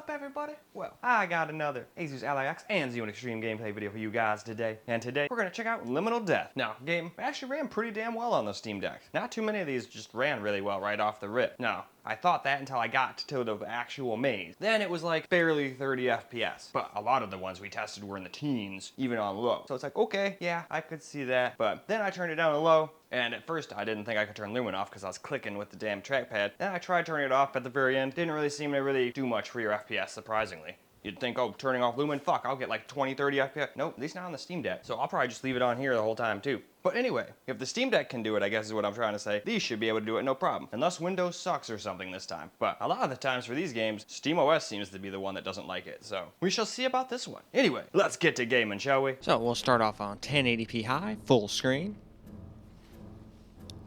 up, everybody? Well, I got another Asus ROG and Xeon Extreme gameplay video for you guys today. And today, we're gonna check out Liminal Death. Now, game actually ran pretty damn well on the Steam Deck. Not too many of these just ran really well right off the rip. Now, I thought that until I got to the actual maze. Then it was like barely 30 FPS. But a lot of the ones we tested were in the teens, even on low. So it's like, okay, yeah, I could see that. But then I turned it down to low, and at first I didn't think I could turn Lumen off because I was clicking with the damn trackpad. Then I tried turning it off at the very end. Didn't really seem to really do much for your FPS, surprisingly. You'd think, oh, turning off Lumen, fuck, I'll get like 20, 30 FPS. Nope, at least not on the Steam Deck. So I'll probably just leave it on here the whole time too. But anyway, if the Steam Deck can do it, I guess is what I'm trying to say, these should be able to do it no problem. Unless Windows sucks or something this time. But a lot of the times for these games, SteamOS seems to be the one that doesn't like it. So we shall see about this one. Anyway, let's get to gaming, shall we? So we'll start off on 1080p high, full screen.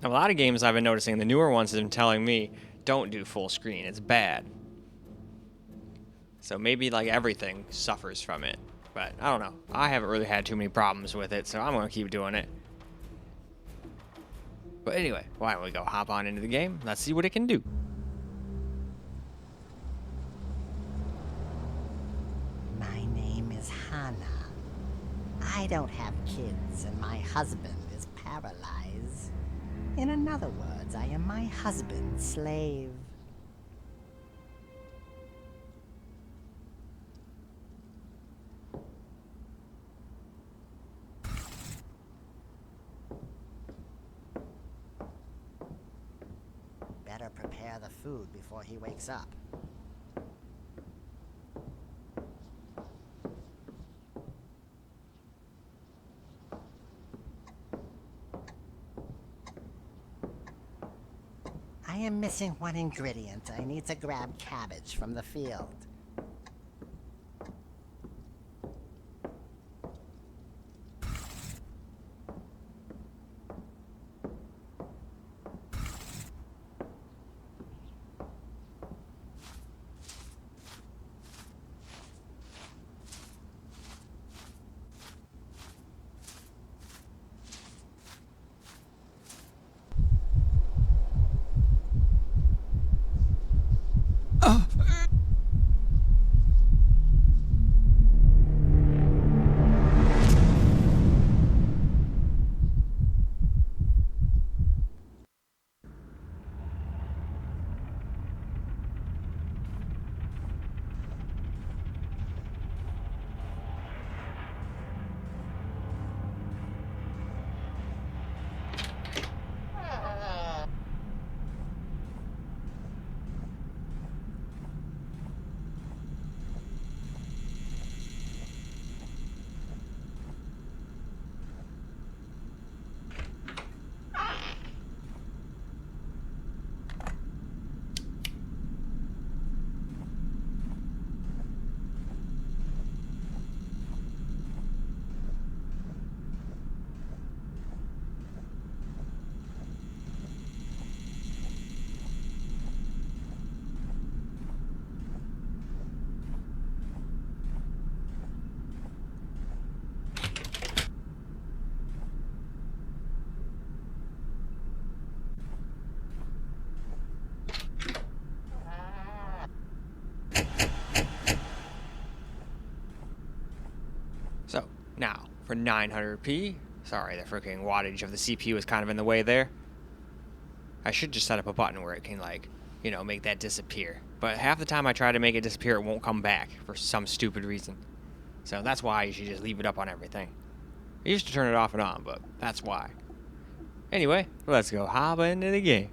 Now, a lot of games I've been noticing, the newer ones have been telling me, don't do full screen, it's bad. So maybe like everything suffers from it, but I don't know. I haven't really had too many problems with it, so I'm gonna keep doing it. But anyway, why don't we go hop on into the game? Let's see what it can do. My name is Hannah. I don't have kids, and my husband is paralyzed. In other words, I am my husband's slave. Better prepare the food before he wakes up. I am missing one ingredient. I need to grab cabbage from the field. So now for 900p, sorry, the freaking wattage of the CPU is kind of in the way there. I should just set up a button where it can, like, you know, make that disappear. But half the time I try to make it disappear, it won't come back for some stupid reason. So that's why you should just leave it up on everything. I used to turn it off and on, but that's why. Anyway, let's go hop into the game.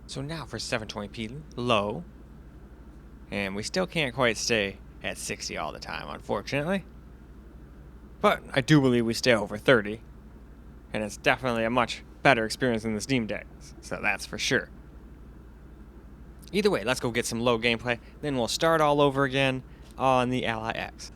So now for 720p low, and we still can't quite stay at 60 all the time, unfortunately. But I do believe we stay over 30, and it's definitely a much better experience than the Steam Deck, so that's for sure. Either way, let's go get some low gameplay, then we'll start all over again on the Ally X.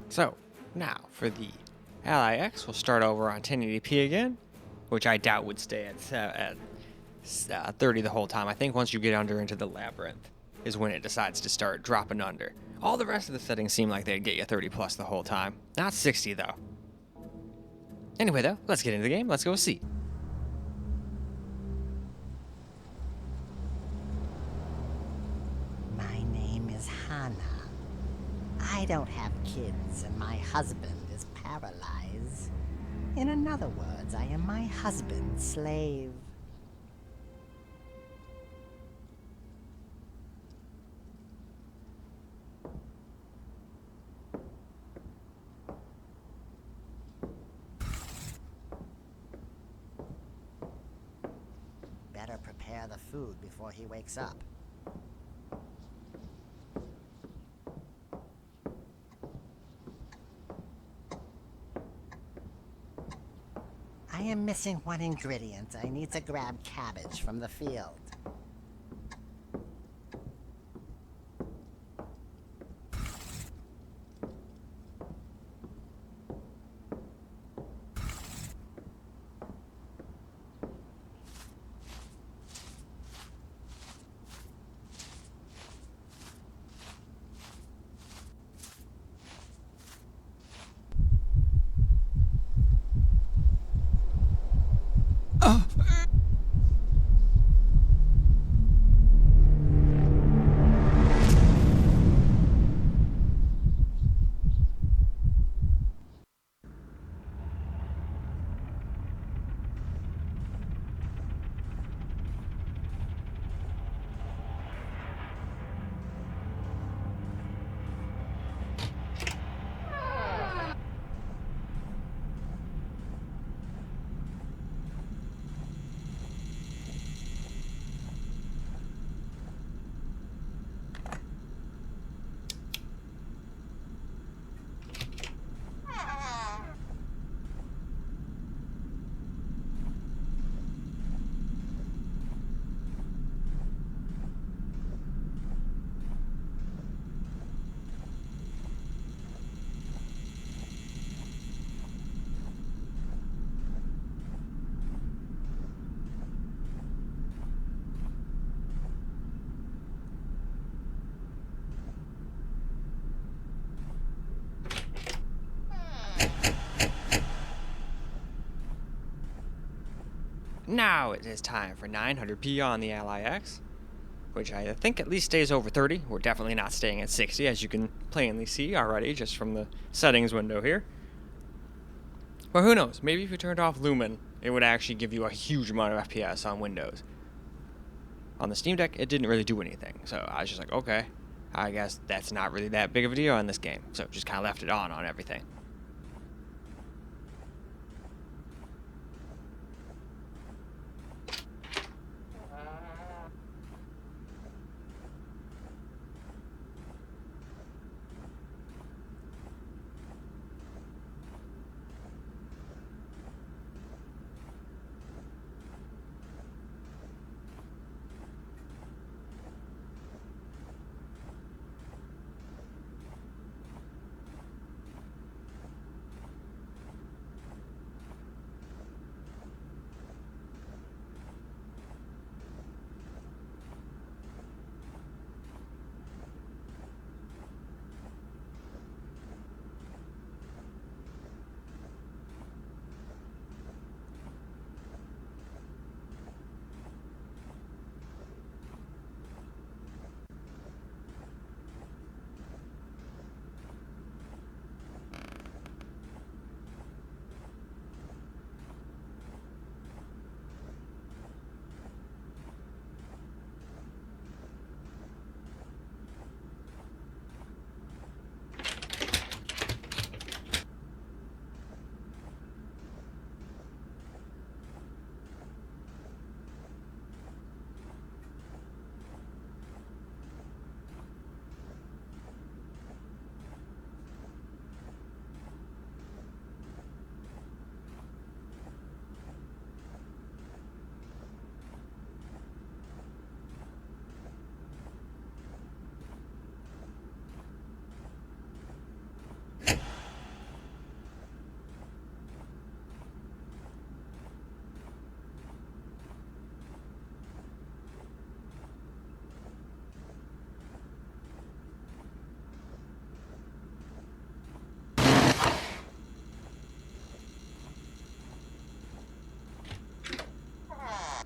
So, now for the Ally X, we'll start over on 1080p again, which I doubt would stay at 30 the whole time. I think once you get under into the labyrinth is when it decides to start dropping under. All the rest of the settings seem like they'd get you 30 plus the whole time. Not 60 though. Anyway though, let's get into the game. Let's go see. My name is Hana. I don't have kids, and my husband is paralyzed. In other words, I am my husband's slave. Better prepare the food before he wakes up. I am missing one ingredient. I need to grab cabbage from the field. now it is time for 900p on the Ally X, which I think at least stays over 30. We're definitely not staying at 60, as you can plainly see already just from the settings window here. But who knows, maybe if you turned off Lumen, it would actually give you a huge amount of FPS on Windows. On the Steam Deck, it didn't really do anything, so I was just like, okay, I guess that's not really that big of a deal in this game, so just kind of left it on everything.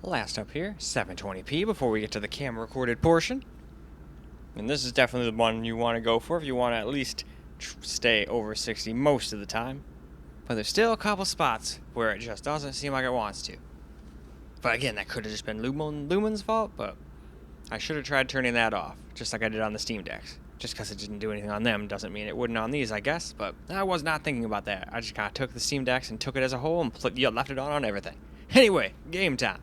Last up here, 720p before we get to the camera recorded portion. And this is definitely the one you want to go for if you want to at least stay over 60 most of the time. But there's still a couple spots where it just doesn't seem like it wants to. But again, that could have just been Lumen's fault, but I should have tried turning that off, just like I did on the Steam Decks. Just because it didn't do anything on them doesn't mean it wouldn't on these, I guess, but I was not thinking about that. I just kind of took the Steam Decks and took it as a whole and left it on everything. Anyway, game time.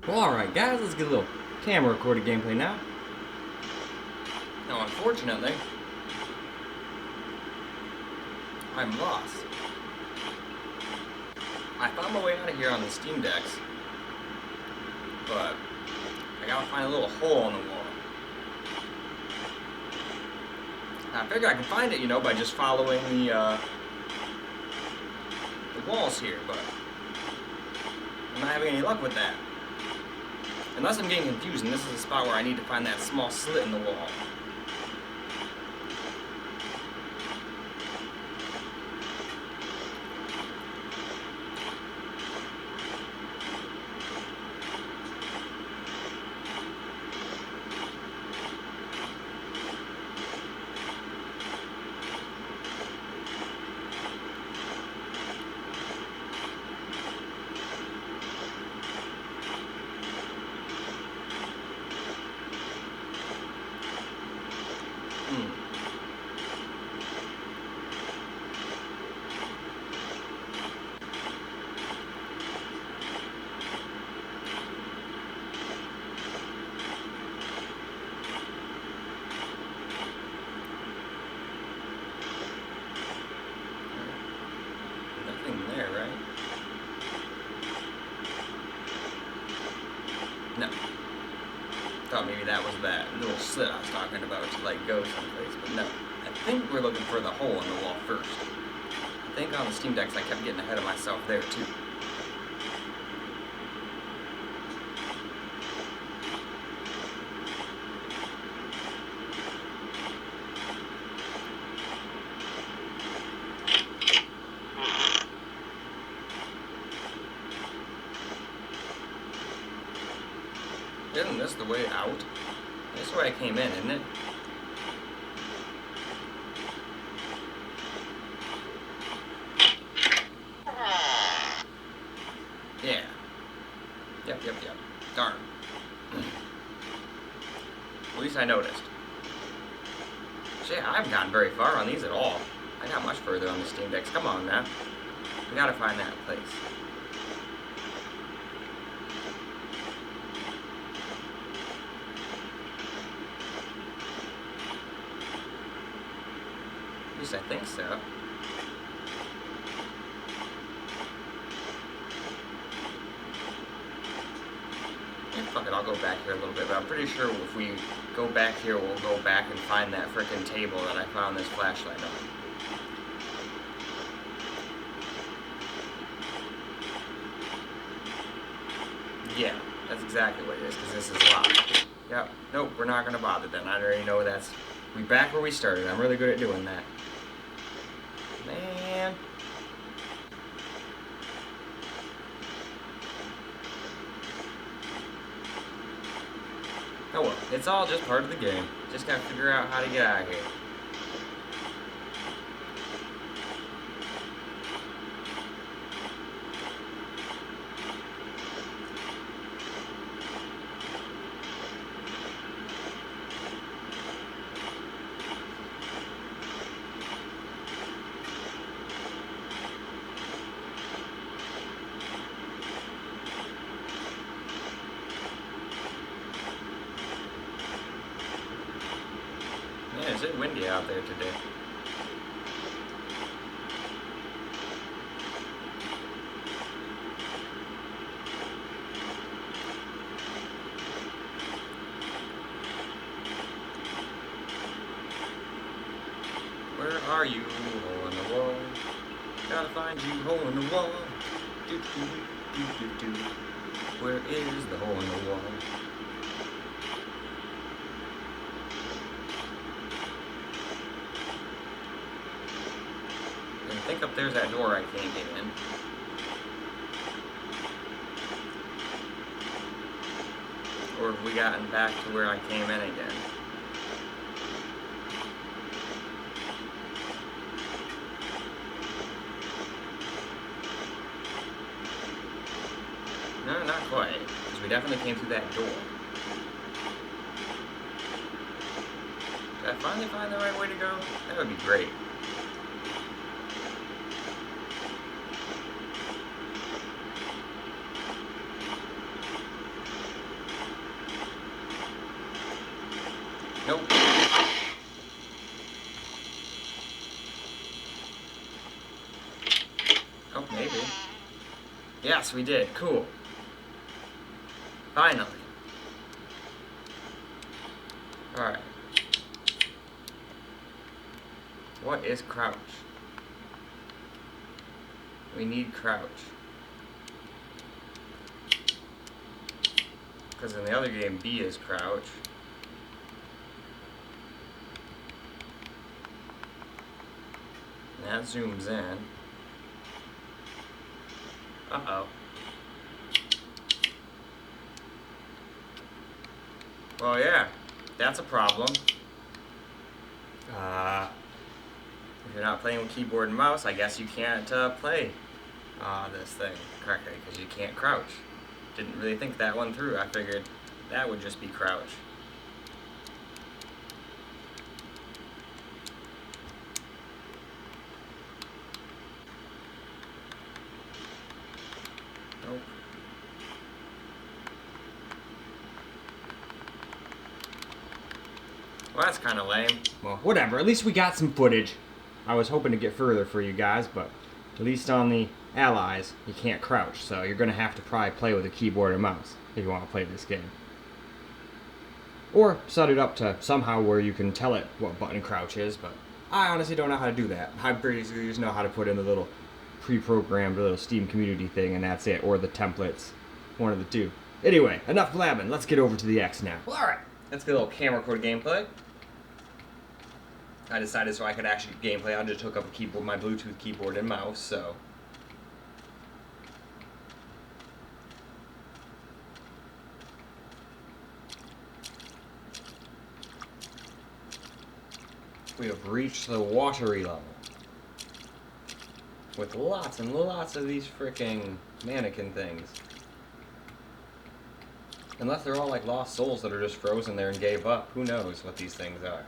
Well, alright guys, let's get a little camera recorded gameplay now. Now, unfortunately, I'm lost. I found my way out of here on the Steam Decks, but I gotta find a little hole in the wall. I figure I can find it, you know, by just following the walls here, but I'm not having any luck with that. Unless I'm getting confused, and this is a spot where I need to find that small slit in the wall. There, right? No. Thought maybe that was that little slit I was talking about to like go someplace, but no. I think we're looking for the hole in the wall first. I think on the Steam Decks I kept getting ahead of myself there too. Isn't this the way out? This is the way I came in, isn't it? Yeah. Yep. Darn. At least I noticed. Shit, I haven't gotten very far on these at all. I got much further on the Steam Decks. Come on, man. We gotta find that place. At least I think so. And fuck it, I'll go back here a little bit, but I'm pretty sure if we go back here, we'll go back and find that frickin' table that I found this flashlight on. Yeah, that's exactly what it is, because this is locked. Yep, nope, we're not gonna bother then. I already know that's... we back where we started. I'm really good at doing that. Man. Oh well, it's all just part of the game. Just gotta figure out how to get out of here. Yeah, is it windy out there today? Where are you, hole in the wall? Gotta find you, hole in the wall. Do, do, do, do, do. Where is the hole in the wall? I think up there's that door I can't get in. Or have we gotten back to where I came in again? No, not quite. Because we definitely came through that door. Did I finally find the right way to go? That would be great. Maybe. Yes, we did. Cool. Finally. Alright. What is crouch? We need crouch. Because in the other game, B is crouch. And that zooms in. Uh-oh. Well, yeah. That's a problem. If you're not playing with keyboard and mouse, I guess you can't play this thing correctly because you can't crouch. Didn't really think that one through. I figured that would just be crouch. Nope. Well, that's kind of lame. Well, whatever. At least we got some footage. I was hoping to get further for you guys, but at least on the Allies, you can't crouch, so you're going to have to probably play with a keyboard and mouse if you want to play this game. Or set it up to somehow where you can tell it what button crouch is, but I honestly don't know how to do that. I basically just know how to put in the little pre-programmed little Steam community thing, and that's it, or the templates. One of the two. Anyway, enough blabbing. Let's get over to the X now. Well, alright. Let's get a little camera code gameplay. I decided so I could actually gameplay, I just hook up a keyboard, my Bluetooth keyboard and mouse, so. We have reached the watery level. With lots and lots of these fricking mannequin things. Unless they're all like lost souls that are just frozen there and gave up. Who knows what these things are.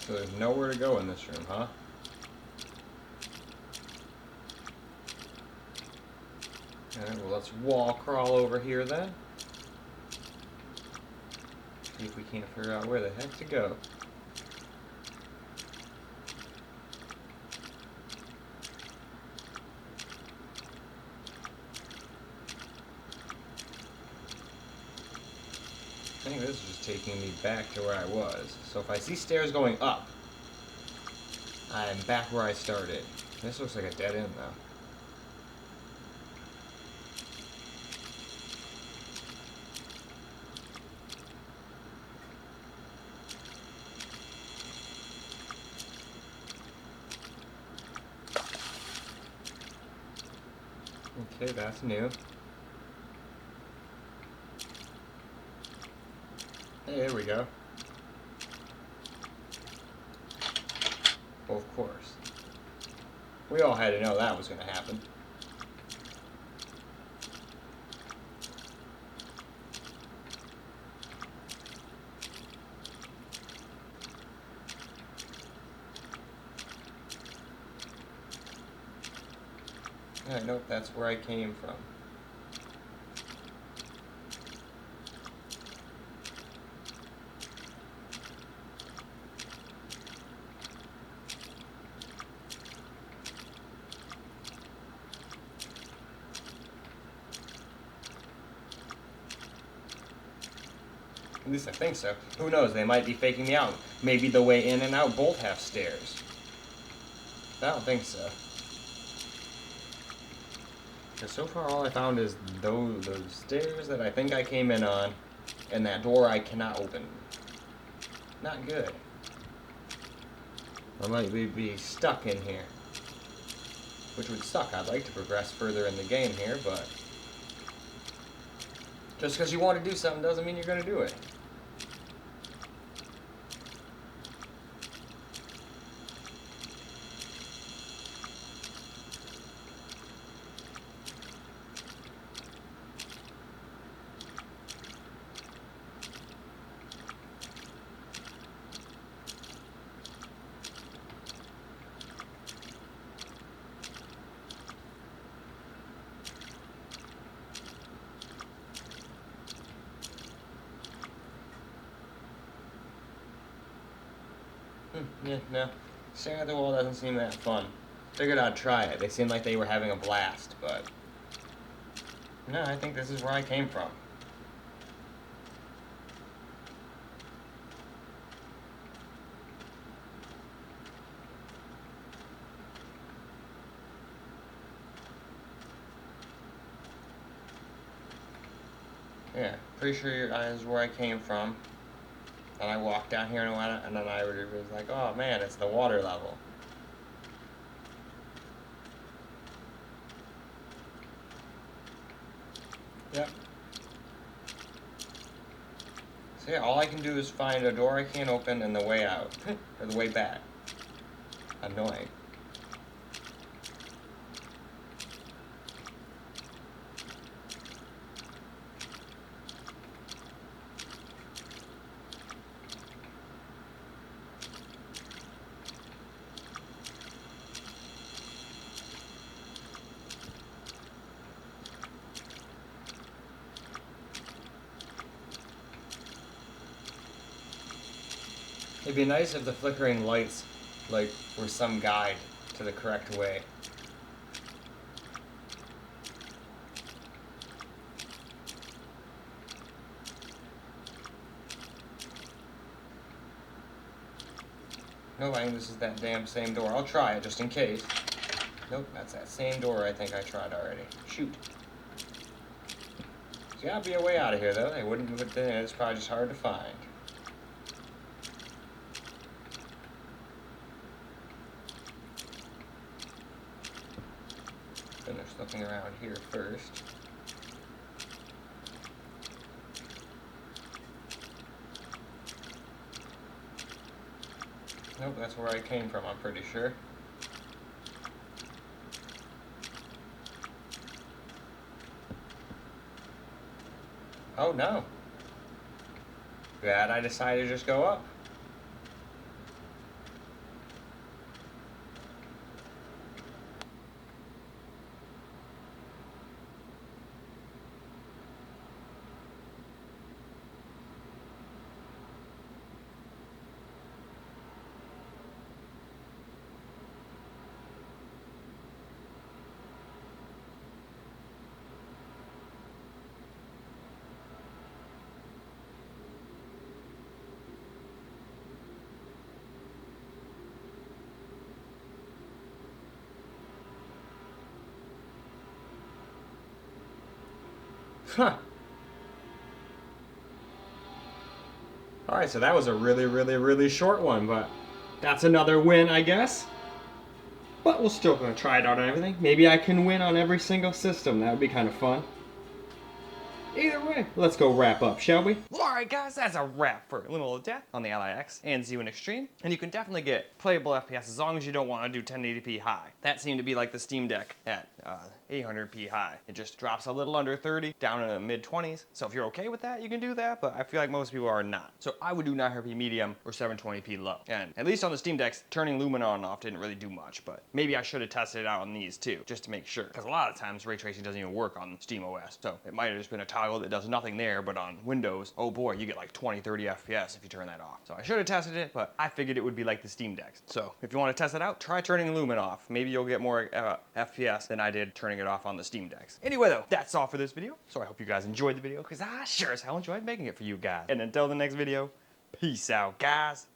So there's nowhere to go in this room, huh? Alright, well let's wall crawl over here then. See if we can't figure out where the heck to go. I think this is just taking me back to where I was. So if I see stairs going up, I'm back where I started. This looks like a dead end though. Okay, that's new. Hey, there we go. Well, of course. We all had to know that was going to happen. Alright, nope, that's where I came from. At least I think so. Who knows, they might be faking me out. Maybe the way in and out both have stairs. I don't think so. Because so far all I found is those stairs that I think I came in on, and that door I cannot open. Not good. I might be stuck in here. Which would suck. I'd like to progress further in the game here, but just because you want to do something doesn't mean you're going to do it. Yeah, no. Staring at the wall doesn't seem that fun. Figured I'd try it. They seemed like they were having a blast, but... No, I think this is where I came from. Yeah, pretty sure this is where I came from. And I walked down here and then I was like, oh man, it's the water level. Yep. So yeah, all I can do is find a door I can't open and the way out. Or the way back. Annoying. It'd be nice if the flickering lights, like, were some guide to the correct way. Nope, I think this is that damn same door. I'll try it just in case. Nope, that's that same door I think I tried already. Shoot. There's gotta be a way out of here, though. They wouldn't do it then. It's probably just hard to find. Finish looking around here first. Nope, that's where I came from, I'm pretty sure. Oh no. Glad I decided to just go up. Huh. Alright, so that was a really short one, but that's another win, I guess. But we're still gonna try it out on everything. Maybe I can win on every single system. That would be kind of fun. Either way, let's go wrap up, shall we? Alright guys, that's a wrap for Liminal Death on the LIX and Z1 Extreme. And you can definitely get playable FPS as long as you don't want to do 1080p high. That seemed to be like the Steam Deck at 800p high. It just drops a little under 30, down in the mid-20s. So if you're okay with that, you can do that, but I feel like most people are not. So I would do 900p medium or 720p low. And at least on the Steam Decks, turning Lumen on and off didn't really do much, but maybe I should have tested it out on these too, just to make sure. Because a lot of times ray tracing doesn't even work on Steam OS. So it might have just been a toggle that does nothing there, but on Windows, oh boy, you get like 20, 30 FPS if you turn that off. So I should have tested it, but I figured it would be like the Steam Decks. So if you want to test it out, try turning Lumen off. Maybe you'll get more FPS than I did turning it off on the Steam Decks. Anyway though, that's all for this video. So I hope you guys enjoyed the video, because I sure as hell enjoyed making it for you guys. And until the next video, peace out guys.